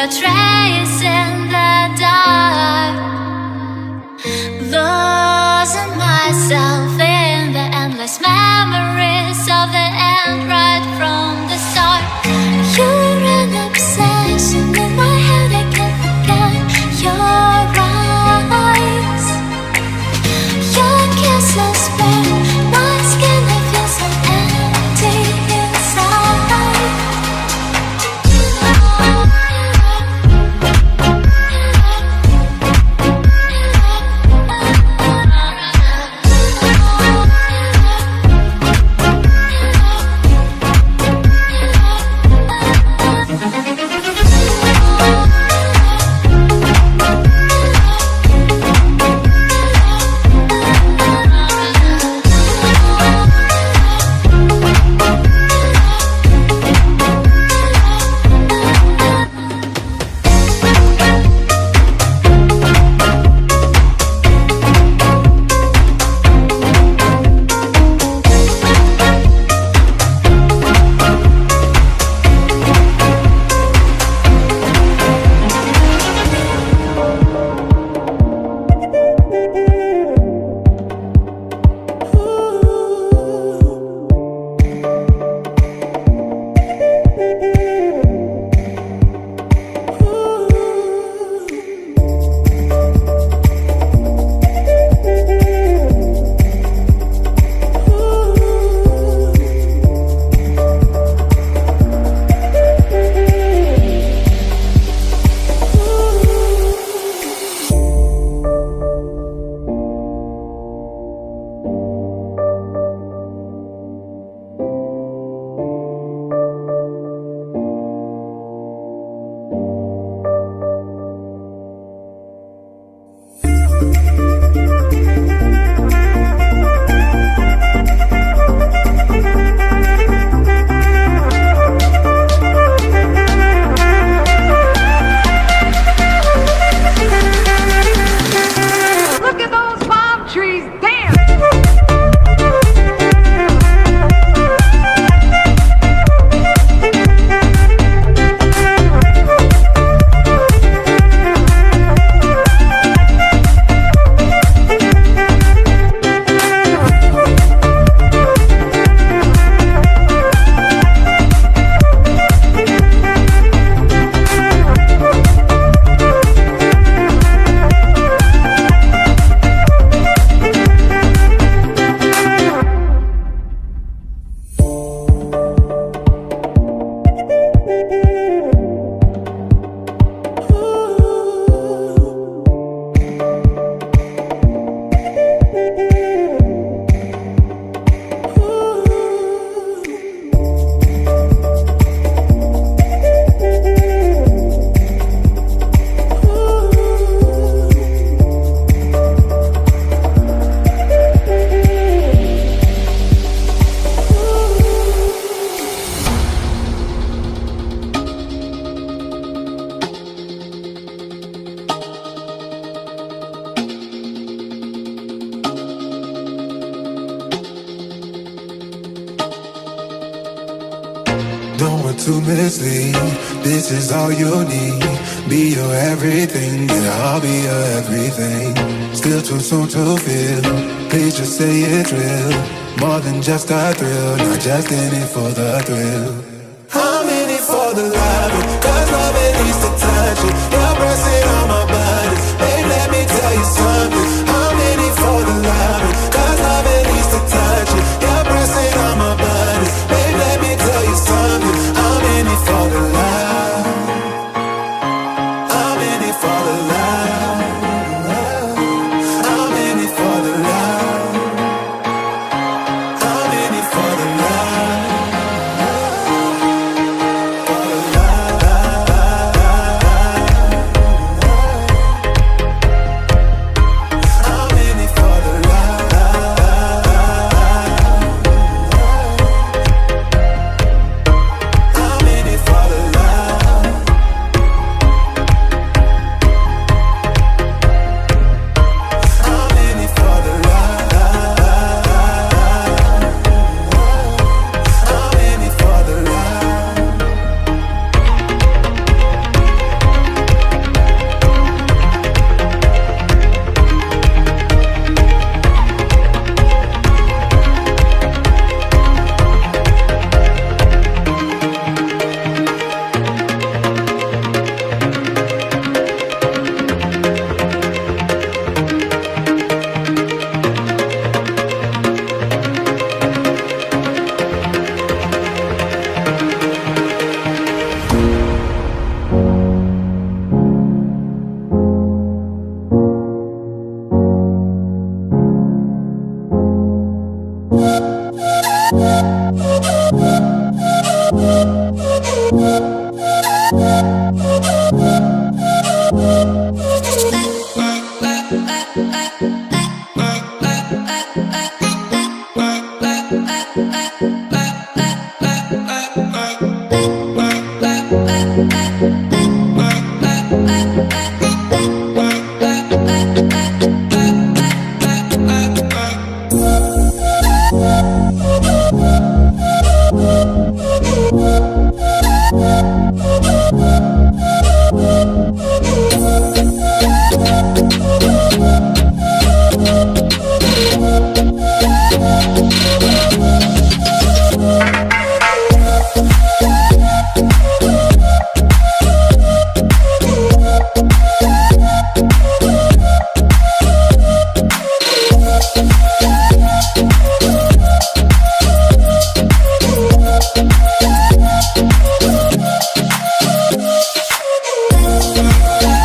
a trace in the dark, losing myself in the endless memories of the end right from the start. You're an obsession in my head, I can't forget your eyes. Your kisses burn my skin, I feel so empty inside. To mislead, this is all you need. Be your everything, and I'll be your everything. Still too soon to feel, please just say it's real. More than just a thrill, not just in it for the thrill. I'm in it for the love, cause love it needs to touch it. You're pressing on my body, babe, let me tell you something. I'm in it for the love, cause love it needs to touch it. You're pressing on my body, babe, let me tell you something. I'm in it for the love. I'm in it for the love. I'm in it for the love. I'm in it for the love. For the love.